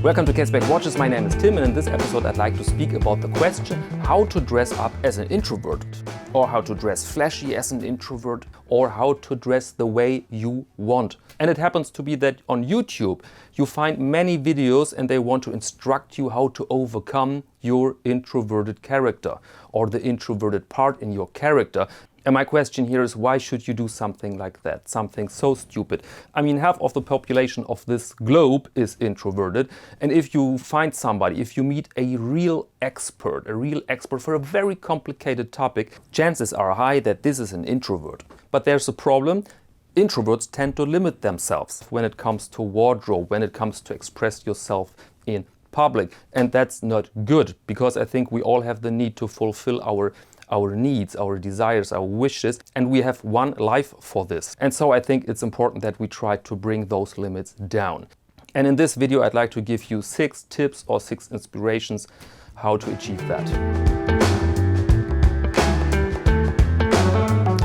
Welcome to Caseback Watches. My name is Tim, and in this episode I'd like to speak about the question how to dress up as an introvert, or how to dress flashy as an introvert, or how to dress the way you want. And it happens to be that on YouTube you find many videos and they want to instruct you how to overcome your introverted character or the introverted part in your character. And my question here is, why should you do something like that? Something so stupid. I mean, half of the population of this globe is introverted. And if you find somebody, if you meet a real expert for a very complicated topic, chances are high that this is an introvert. But there's a problem. Introverts tend to limit themselves when it comes to wardrobe, when it comes to express yourself in public. And that's not good, because I think we all have the need to fulfill our needs, our desires, our wishes, and we have one life for this. And so I think it's important that we try to bring those limits down. And in this video, I'd like to give you 6 tips or 6 inspirations how to achieve that.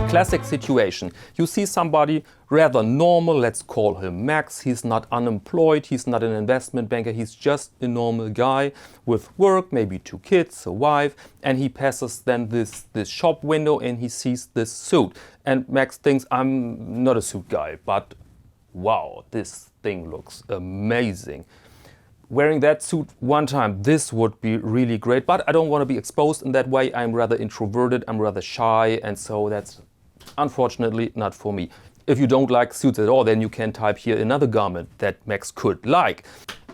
Classic situation. You see somebody rather normal, let's call him Max. He's not unemployed, he's not an investment banker, he's just a normal guy with work, maybe 2 kids, a wife, and he passes then this shop window and he sees this suit. And Max thinks, I'm not a suit guy, but wow, this thing looks amazing. Wearing that suit one time, this would be really great, but I don't want to be exposed in that way. I'm rather introverted, I'm rather shy, and so that's unfortunately not for me. If you don't like suits at all, then you can type here another garment that Max could like.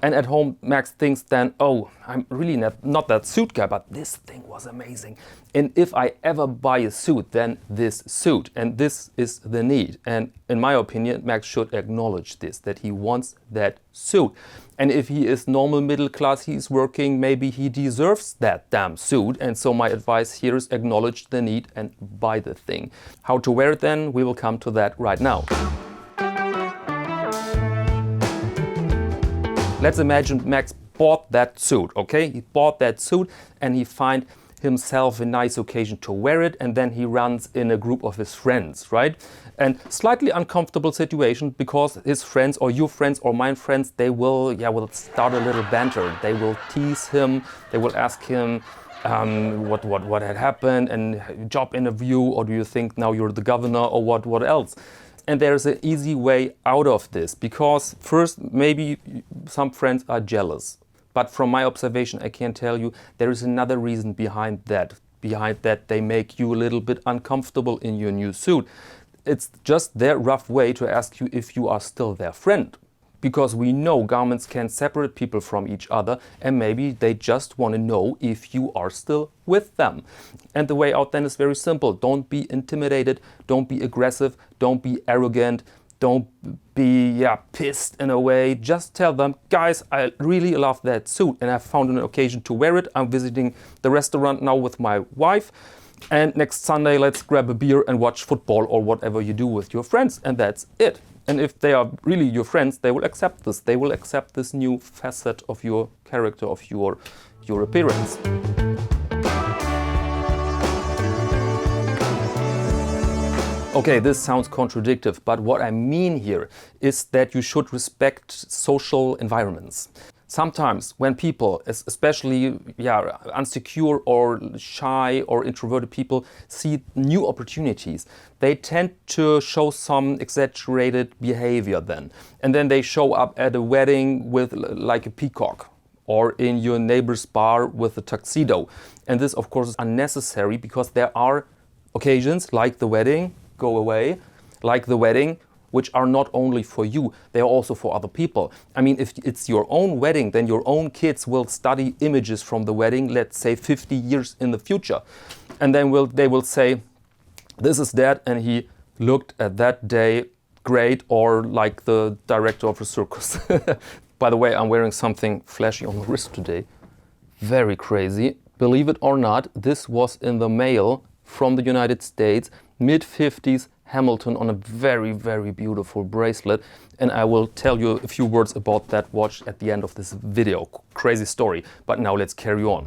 And at home, Max thinks then, oh, I'm really not that suit guy, but this thing was amazing. And if I ever buy a suit, then this suit. And this is the need. And in my opinion, Max should acknowledge this, that he wants that suit. And if he is normal middle class, he's working, maybe he deserves that damn suit. And so my advice here is acknowledge the need and buy the thing. How to wear it then? We will come to that right now. Let's imagine Max bought that suit, okay? He bought that suit and he find himself a nice occasion to wear it, and then he runs in a group of his friends, right? And slightly uncomfortable situation, because his friends or your friends or my friends, they will start a little banter. They will tease him, they will ask him what had happened, and job interview, or do you think now you're the governor, or what else? And there's an easy way out of this, because first, maybe some friends are jealous. But from my observation, I can tell you there is another reason behind that. Behind that, they make you a little bit uncomfortable in your new suit. It's just their rough way to ask you if you are still their friend. Because we know garments can separate people from each other, and maybe they just want to know if you are still with them. And the way out then is very simple. Don't be intimidated, don't be aggressive, don't be arrogant, don't be pissed in a way. Just tell them, guys, I really love that suit and I found an occasion to wear it. I'm visiting the restaurant now with my wife, and next Sunday let's grab a beer and watch football or whatever you do with your friends, and that's it. And if they are really your friends, they will accept this. They will accept this new facet of your character, of your appearance. Okay, this sounds contradictory, but what I mean here is that you should respect social environments. Sometimes when people, especially insecure or shy or introverted people, see new opportunities, they tend to show some exaggerated behavior then. And then they show up at a wedding with like a peacock, or in your neighbor's bar with a tuxedo. And this, of course, is unnecessary, because there are occasions like the wedding, go away, like the wedding, which are not only for you, they are also for other people. I mean, if it's your own wedding, then your own kids will study images from the wedding, let's say 50 years in the future. And then they will say, this is Dad, and he looked at that day great, or like the director of a circus. By the way, I'm wearing something flashy on the wrist today. Very crazy. Believe it or not, this was in the mail from the United States, mid-50s Hamilton, on a very, very beautiful bracelet. And I will tell you a few words about that watch at the end of this video. Crazy story. But now let's carry on.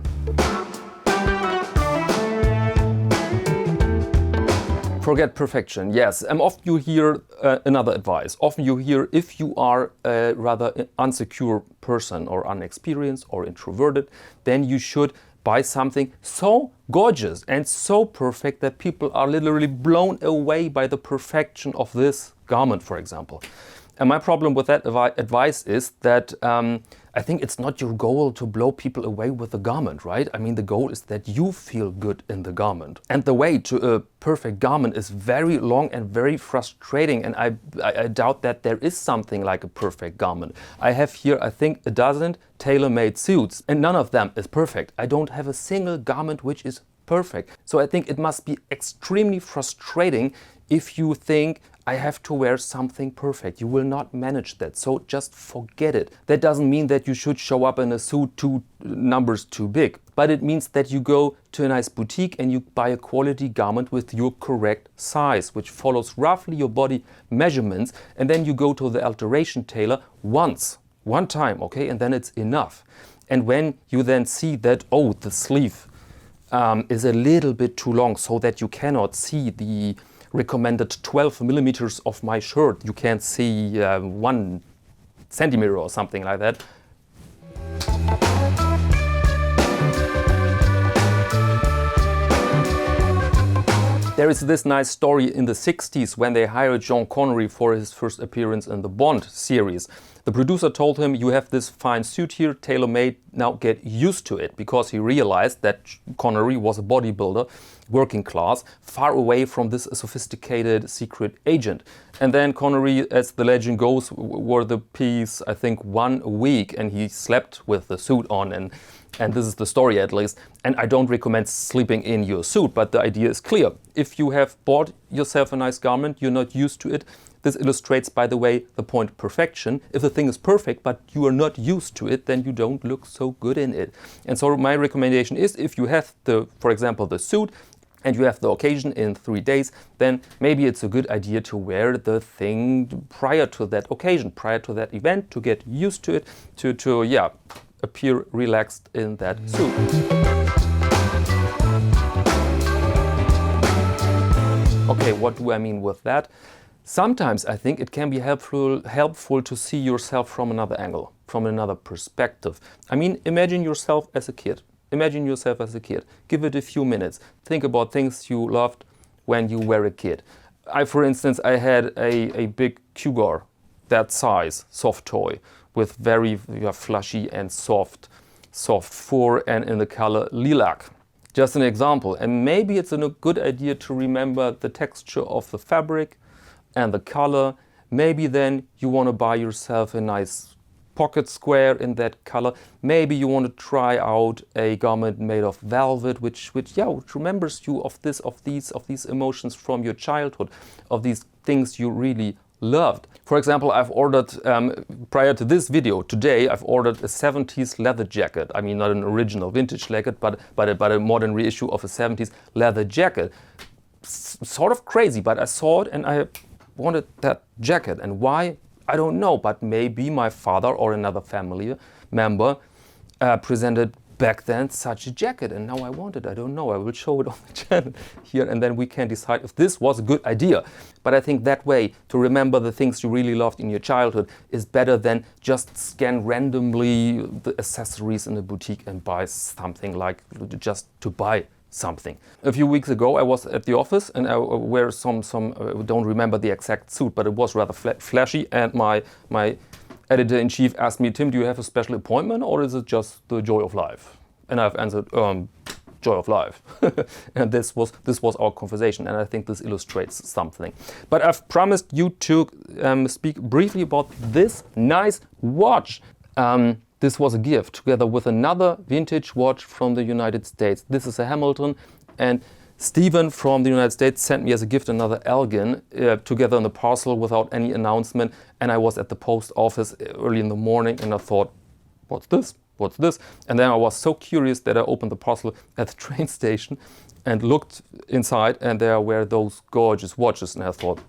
Forget perfection, yes. Often you hear another advice. Often you hear, if you are a rather insecure person or unexperienced or introverted, then you should buy something so gorgeous and so perfect that people are literally blown away by the perfection of this garment, for example. And my problem with that advice is that I think it's not your goal to blow people away with the garment, right? I mean, the goal is that you feel good in the garment. And the way to a perfect garment is very long and very frustrating. And I doubt that there is something like a perfect garment. I have here, I think, a dozen tailor-made suits, and none of them is perfect. I don't have a single garment which is perfect. So I think it must be extremely frustrating if you think, I have to wear something perfect. You will not manage that, so just forget it. That doesn't mean that you should show up in a suit 2 numbers too big, but it means that you go to a nice boutique and you buy a quality garment with your correct size, which follows roughly your body measurements, and then you go to the alteration tailor one time, okay, and then it's enough. And when you then see that, oh, the sleeve is a little bit too long so that you cannot see the recommended 12 millimeters of my shirt, you can't see 1 centimeter or something like that. There is this nice story in the 60s when they hired Sean Connery for his first appearance in the Bond series. The producer told him, you have this fine suit here, tailor-made, now get used to it, because he realized that Connery was a bodybuilder, working class, far away from this sophisticated secret agent. And then Connery, as the legend goes, wore the piece, I think, 1 week, and he slept with the suit on, and this is the story at least. And I don't recommend sleeping in your suit, but the idea is clear. If you have bought yourself a nice garment, you're not used to it. This illustrates, by the way, the point perfection. If the thing is perfect, but you are not used to it, then you don't look so good in it. And so my recommendation is, if you have for example, the suit, and you have the occasion in 3 days, then maybe it's a good idea to wear the thing prior to that occasion, prior to that event, to get used to it, to appear relaxed in that suit. Okay, what do I mean with that? Sometimes I think it can be helpful to see yourself from another angle, from another perspective. I mean, imagine yourself as a kid. Imagine yourself as a kid. Give it a few minutes. Think about things you loved when you were a kid. For instance, I had a big cougar, that size, soft toy, with very flashy and soft fur, and in the color lilac. Just an example. And maybe it's a good idea to remember the texture of the fabric and the color. Maybe then you want to buy yourself a nice pocket square in that color. Maybe you want to try out a garment made of velvet, which remembers you of these emotions from your childhood, of these things you really loved. For example, I've ordered, prior to this video today, I've ordered a 70s leather jacket. I mean, not an original vintage jacket, but a modern reissue of a 70s leather jacket. Sort of crazy, but I saw it and I wanted that jacket. And why? I don't know, but maybe my father or another family member presented back then such a jacket, and now I want it. I don't know. I will show it on the channel here, and then we can decide if this was a good idea. But I think that way to remember the things you really loved in your childhood is better than just scan randomly the accessories in a boutique and buy something, like just to buy something. A few weeks ago I was at the office and I wear some don't remember the exact suit, but it was rather flashy, and my editor-in-chief asked me, Tim, do you have a special appointment or is it just the joy of life? And I've answered, joy of life. And this was our conversation, and I think this illustrates something. But I've promised you to speak briefly about this nice watch. This was a gift together with another vintage watch from the United States. This is a Hamilton, and Stephen from the United States sent me as a gift another Elgin together in the parcel without any announcement. And I was at the post office early in the morning and I thought, what's this? What's this? And then I was so curious that I opened the parcel at the train station and looked inside, and there were those gorgeous watches. And I thought,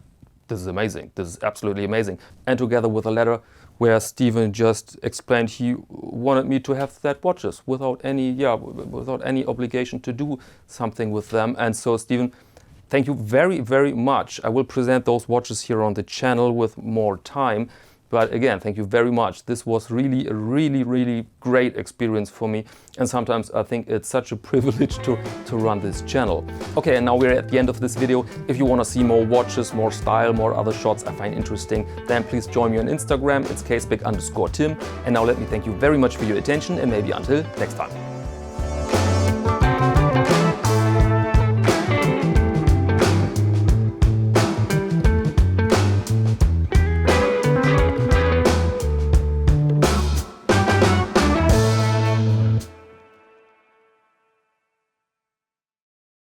this is amazing. This is absolutely amazing. And together with a letter where Stephen just explained he wanted me to have that watches without any obligation to do something with them. And so Stephen Thank you very, very much. I will present those watches here on the channel with more time. But again, thank you very much. This was really a really great experience for me. And sometimes I think it's such a privilege to run this channel. Okay, and now we're at the end of this video. If you want to see more watches, more style, more other shots I find interesting, then please join me on Instagram. It's caseback_Tim. And now let me thank you very much for your attention and maybe until next time.